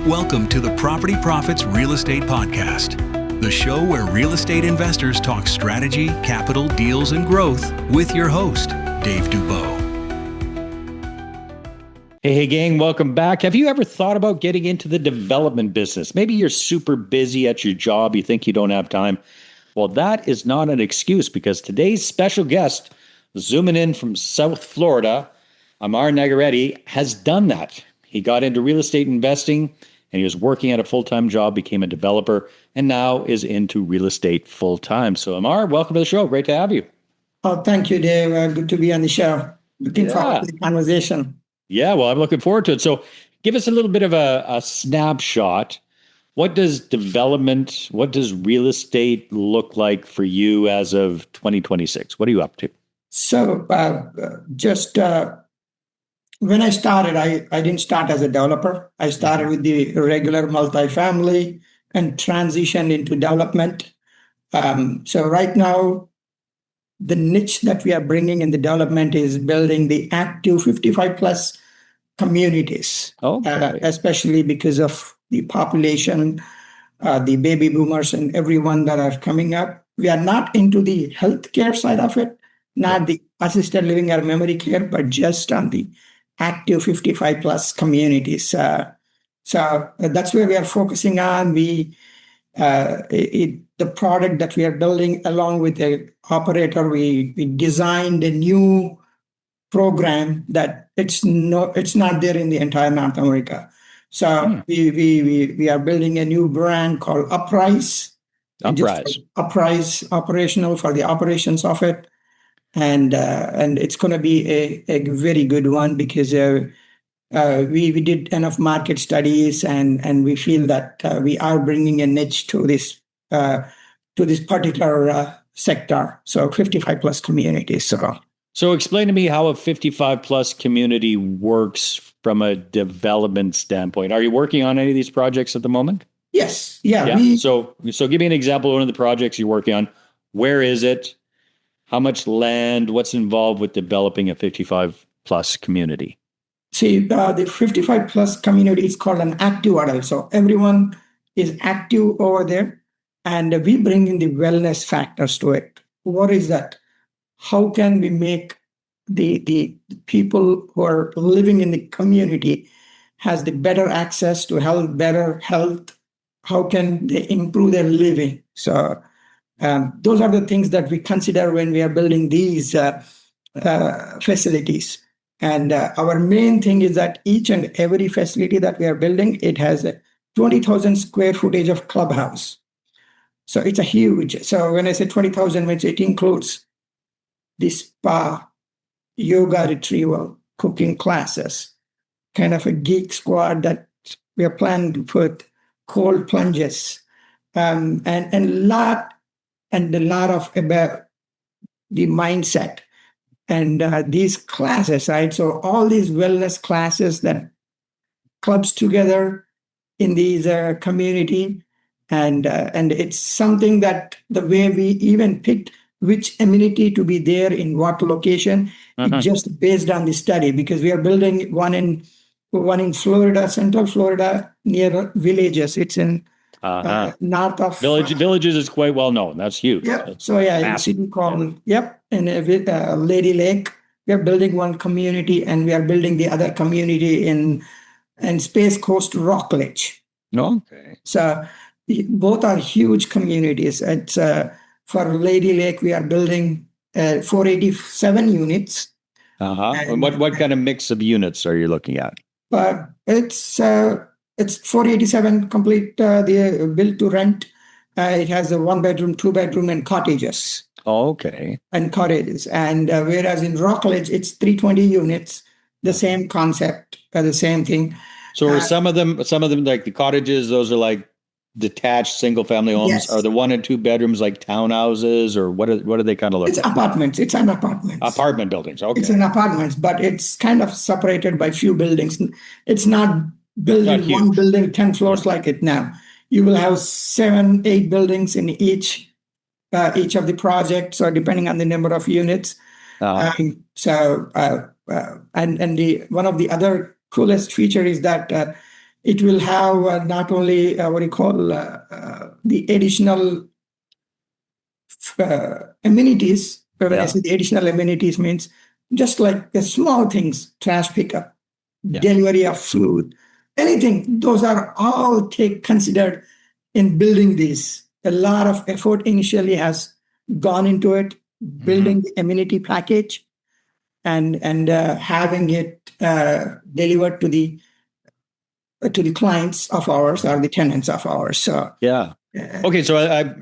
Welcome to the Property Profits Real Estate Podcast, the show where real estate investors talk strategy, capital, deals, and growth with your host, Dave Dubeau. Hey, gang, welcome back. Have you ever thought about getting into the development business? Maybe you're super busy at your job. You think you don't have time. Well, that is not an excuse because today's special guest, zooming in from South Florida, Amar Nagireddy, has done that. He got into real estate investing and he was working at a full-time job, became a developer, and now is into real estate full-time. So Amar, welcome to the show. Great to have you. Oh, thank you, Dave. Good to be on the show. Looking forward to the conversation. Yeah, well, I'm looking forward to it. So give us a little bit of a snapshot. What does development, what does real estate look like for you as of 2026? What are you up to? So when I started, I didn't start as a developer. I started with the regular multifamily and transitioned into development. So right now, the niche that we are bringing in the development is building the active 55 plus communities, especially because of the population, the baby boomers and everyone that are coming up. We are not into the healthcare side of it, not the assisted living or memory care, but just on the active 55 plus communities. So that's where we are focusing on. The product that we are building along with the operator, we designed a new program that it's not there in the entire North America. So we are building a new brand called Uprise. Uprise operational for the operations of it. And it's going to be a very good one because we did enough market studies and we feel that we are bringing a niche to this particular sector. So 55 plus communities. So explain to me how a 55 plus community works from a development standpoint. Are you working on any of these projects at the moment? Yes. Yeah. So give me an example of one of the projects you're working on. Where is it? How much land? What's involved with developing a 55 plus community? See, the 55 plus community is called an active adult. So everyone is active over there. And we bring in the wellness factors to it. What is that? How can we make the people who are living in the community has the better access to health, better health? How can they improve their living? So those are the things that we consider when we are building these facilities. And our main thing is that each and every facility that we are building, it has a 20,000 square footage of clubhouse. So it's a huge. So when I say 20,000, it includes the spa, yoga retrieval, cooking classes, kind of a geek squad that we are planning to put, cold plunges, and a lot of about the mindset and these classes, right? So all these wellness classes that clubs together in these community, and it's something that the way we even picked which amenity to be there in what location, it's just based on the study because we are building one in Florida, Central Florida, near Villages. It's in north of Villages is quite well known. That's huge. Yep. So in city called in Lady Lake. We are building one community and we are building the other community in Space Coast Rockledge. Okay. So both are huge communities. It's for Lady Lake we are building 487 units. And what kind of mix of units are you looking at? It's 487 complete, the built to rent. It has a 1-bedroom, 2-bedroom, and cottages. Okay. And cottages. And whereas in Rockledge, it's 320 units, the same concept, the same thing. So are some of them like the cottages, those are like detached single family homes? Yes. Are the 1 and 2 bedrooms like townhouses or what are they kind of like? It's apartments. It's an apartment. Apartment buildings. Okay. It's an apartment, but it's kind of separated by few buildings. It's not building one building 10 floors like it now. You will have 7, 8 buildings in each of the projects, or depending on the number of units. And one of the other coolest feature is that It will have not only the additional amenities. But when I say the additional amenities means just like the small things, trash pickup, delivery of food, anything. Those are all considered in building this. A lot of effort initially has gone into it, building the amenity package and having it delivered to the clients of ours or the tenants of ours. So okay, so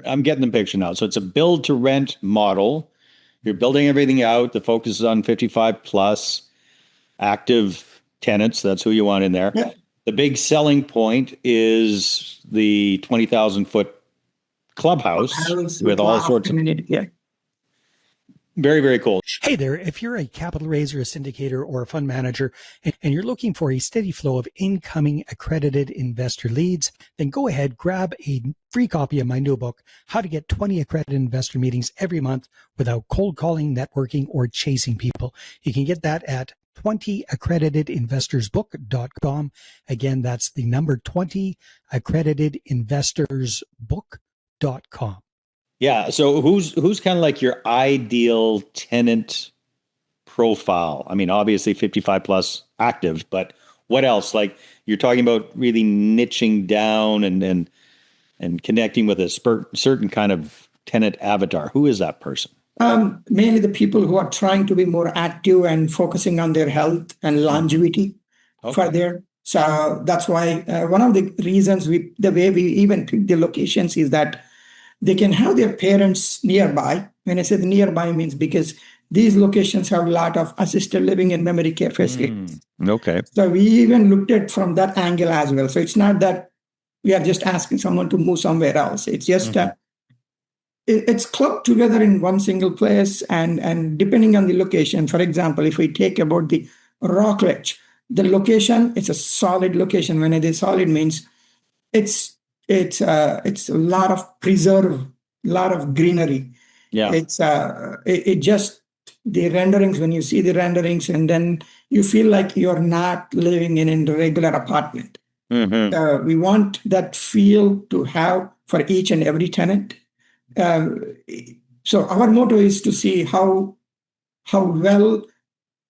I'm getting the picture now. So it's a build to rent model. You're building everything out. The focus is on 55 plus active tenants. That's who you want in there. Yeah. The big selling point is the 20,000 foot clubhouse with all sorts of. Very, very cool. Hey there, if you're a capital raiser, a syndicator, or a fund manager, and you're looking for a steady flow of incoming accredited investor leads, then go ahead, grab a free copy of my new book, How to Get 20 Accredited Investor Meetings Every Month Without Cold Calling, Networking, or Chasing People. You can get that at 20accreditedinvestorsbook.com. Again, that's the number 20accreditedinvestorsbook.com. Yeah. So who's kind of like your ideal tenant profile? I mean, obviously 55 plus active, but what else? Like you're talking about really niching down and connecting with a certain kind of tenant avatar. Who is that person? Mainly the people who are trying to be more active and focusing on their health and longevity for their. So that's why one of the reasons the way we even pick the locations is that they can have their parents nearby. When I say the nearby means because these locations have a lot of assisted living and memory care facilities. Okay. So we even looked at from that angle as well. So it's not that we are just asking someone to move somewhere else. It's just it's clubbed together in one single place. And depending on the location, for example, if we take about the Rockledge, the location, it's a solid location. When I say solid means it's a lot of preserve, lot of greenery. Yeah. It's it just the renderings, when you see the renderings, and then you feel like you're not living in a regular apartment. We want that feel to have for each and every tenant. So our motto is to see how well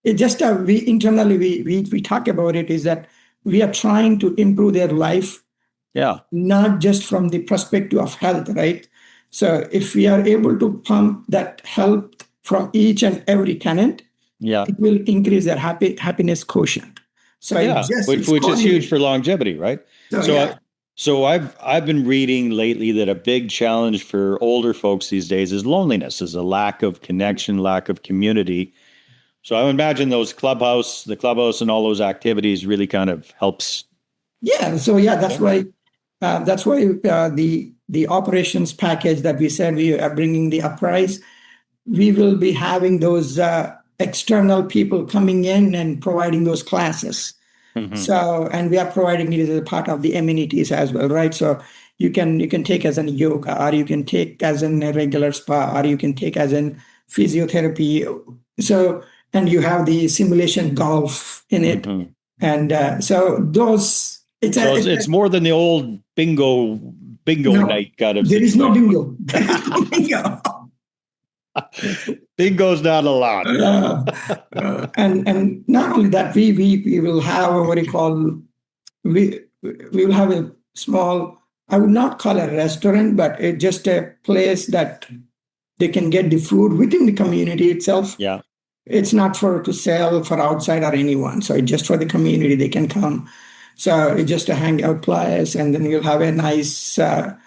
it just we internally we talk about it, is that we are trying to improve their life. Yeah. Not just from the perspective of health, right? So if we are able to pump that health from each and every tenant, it will increase their happiness quotient. So which is huge for longevity, right? So I've been reading lately that a big challenge for older folks these days is loneliness, is a lack of connection, lack of community. So I would imagine the clubhouse and all those activities really kind of helps. Yeah. So that's why the operations package that we said we are bringing the uprise, we will be having those external people coming in and providing those classes. So, and we are providing it as a part of the amenities as well, right? So you can take as an yoga, or you can take as in a regular spa, or you can take as in physiotherapy. So, and you have the simulation golf in it. And so those, it's more than the old bingo night kind of. There is no bingo. Bingo. Bingo's not allowed. And not only that, we will have we will have a small, I would not call it a restaurant, but it's just a place that they can get the food within the community itself. Yeah. It's not to sell for outside or anyone. So it's just for the community, they can come. So it's just a hangout place, and then you'll have a nice, the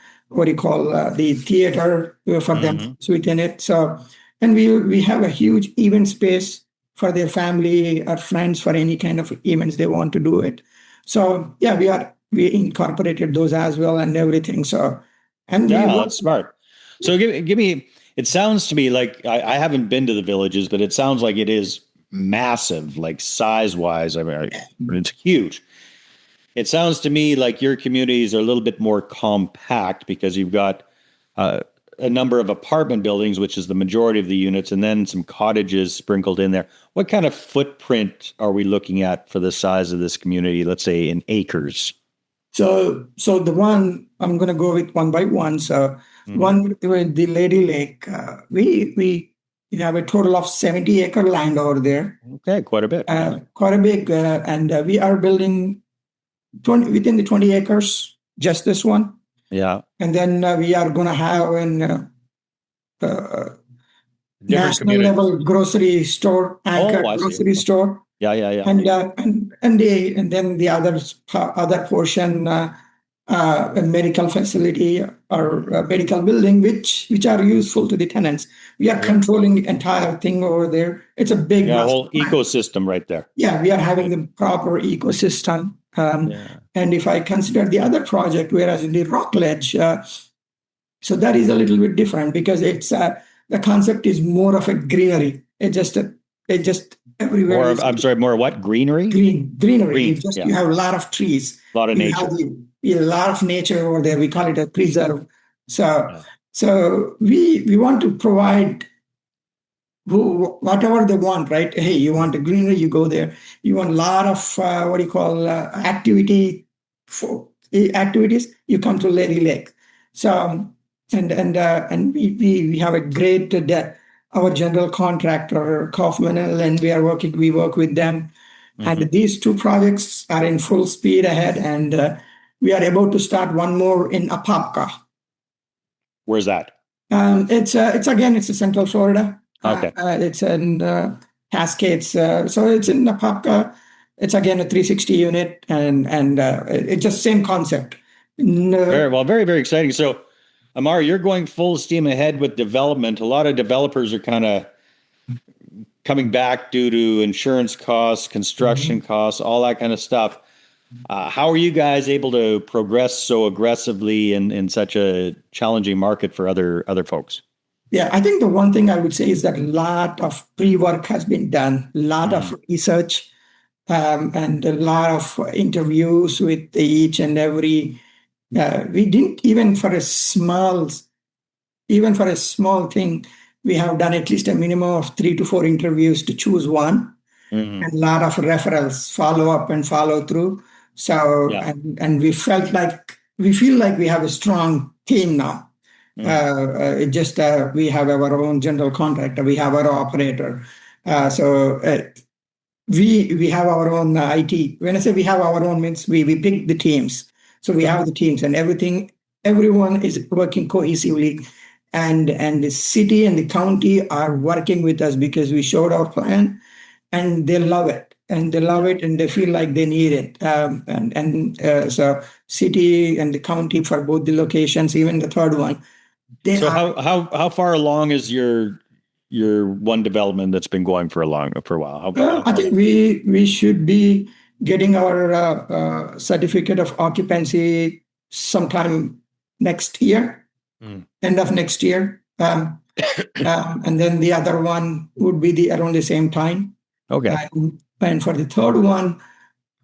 theater for them within it. So, and we have a huge event space for their family or friends for any kind of events they want to do it. So we incorporated those as well and everything. So, and that's smart. So give me. It sounds to me like I haven't been to the villages, but it sounds like it is massive, like size-wise. I mean, it's huge. It sounds to me like your communities are a little bit more compact because you've got a number of apartment buildings, which is the majority of the units, and then some cottages sprinkled in there. What kind of footprint are we looking at for the size of this community, let's say in acres? So the one I'm going to go with one by one. So one with the Lady Lake, we have a total of 70-acre land over there, Okay, quite a bit. quite a big, and we are building 20 within the 20 acres, just this one, Yeah. and then we are going to have an Different national communities. level grocery store, anchored I see. grocery store. Yeah. And then the other portion, a medical facility or a medical building, which are useful to the tenants. We are controlling the entire thing over there. It's a big whole plan. ecosystem right there. Yeah, we are having the proper ecosystem. And if I consider the other project, whereas in the Rockledge, so that is a little bit different because it's the concept is more of a greenery. It just everywhere. More what? Greenery? Greenery. You have a lot of trees. A lot of nature. A lot of nature over there. We call it a preserve. So we want to provide whatever they want, right? Hey, you want a greenery, you go there. You want a lot of activities, you come to Lady Lake. So and we have a great our general contractor Kaufman, and we work with them. And these two projects are in full speed ahead, and we are about to start one more in Apopka. Where's that? It's in Central Florida. Okay. It's in Cascades. So it's in Apopka. It's again a 360 unit, and it's just same concept. Very well, very, very exciting. So, Amar, you're going full steam ahead with development. A lot of developers are kind of coming back due to insurance costs, construction costs, all that kind of stuff. How are you guys able to progress so aggressively in such a challenging market for other folks? Yeah, I think the one thing I would say is that a lot of pre-work has been done, a lot of research, and a lot of interviews with each and every. We didn't even for a small thing, we have done at least a minimum of 3 to 4 interviews to choose one, and a lot of referrals, follow up and follow through. So and we feel like we have a strong team now. We have our own general contractor, we have our operator. We have our own IT. When I say we have our own, means we pick the teams. So we have the teams and everyone is working cohesively, and the city and the county are working with us because we showed our plan, and they love it. And they feel like they need it. So city and the county for both the locations, even the third one. How far along is your one development that's been going for a while? I think we should be getting our certificate of occupancy sometime next year, end of next year. And then the other one would be around the same time. Okay. And for the third one,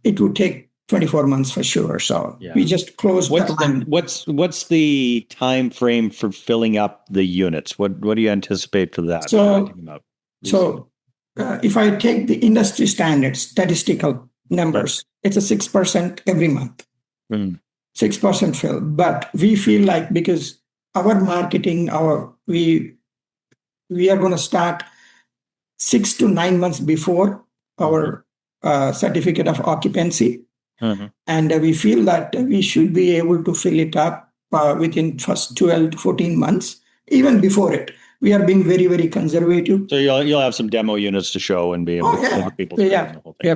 it would take 24 months for sure. So we just closed. What's the time frame for filling up the units? What do you anticipate for that? So if I take the industry standard statistical numbers, it's a 6% every month, 6% fill. But we feel like because our marketing, we are going to start 6 to 9 months before our certificate of occupancy. And we feel that we should be able to fill it up within first 12 to 14 months, even before it. We are being very, very conservative. So you'll have some demo units to show and be able to let people see the whole thing.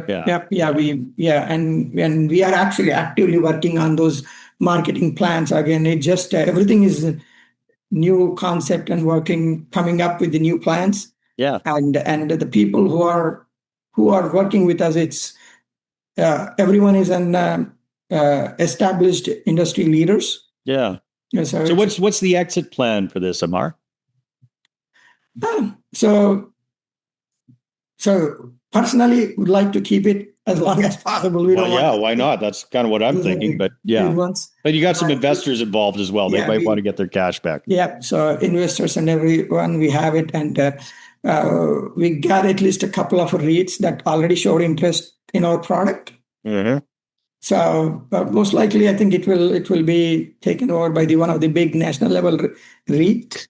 And we are actually actively working on those marketing plans. Again, it just everything is a new concept and coming up with the new plans. Yeah. And the people who are working with us, it's everyone is an established industry leaders. Yeah. So what's the exit plan for this, Amar? So personally, would like to keep it as long as possible. Why not? That's kind of what I'm thinking. But but you got some investors involved as well. They might want to get their cash back. Yeah. So investors and everyone, we have it, and we got at least a couple of REITs that already showed interest in our product. So most likely, I think it will be taken over by one of the big national level REIT.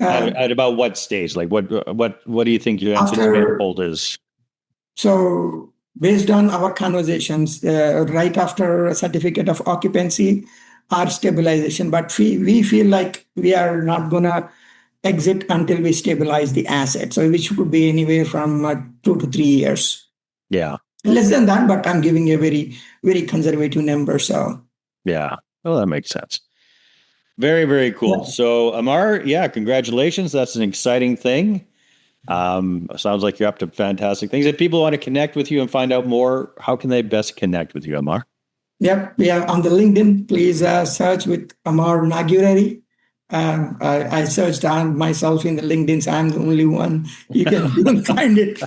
At about what stage? Like what do you think your anticipated hold is? So based on our conversations, right after a certificate of occupancy or stabilization, but we feel like we are not gonna exit until we stabilize the asset. So which could be anywhere from 2 to 3 years. Yeah. Less than that, but I'm giving a very, very conservative number. So yeah. Well, that makes sense. Very, very cool. Yeah. So Amar, congratulations. That's an exciting thing. Sounds like you're up to fantastic things. If people want to connect with you and find out more, how can they best connect with you, Amar? Yep. Yeah. On the LinkedIn, please search with Amar Nagireddy. I searched on myself in the LinkedIn, so I'm the only one. You can find it.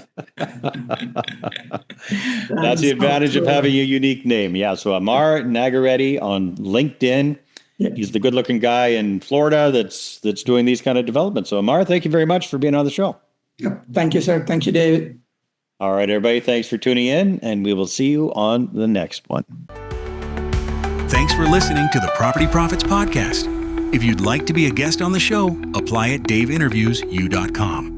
That's the advantage of having a unique name. Yeah. So Amar Nagireddy on LinkedIn. Yeah. He's the good-looking guy in Florida that's doing these kind of developments. So Amar, thank you very much for being on the show. Yep. Thank you, sir. Thank you, David. All right, everybody. Thanks for tuning in, and we will see you on the next one. Thanks for listening to the Property Profits Podcast. If you'd like to be a guest on the show, apply at daveinterviews.com.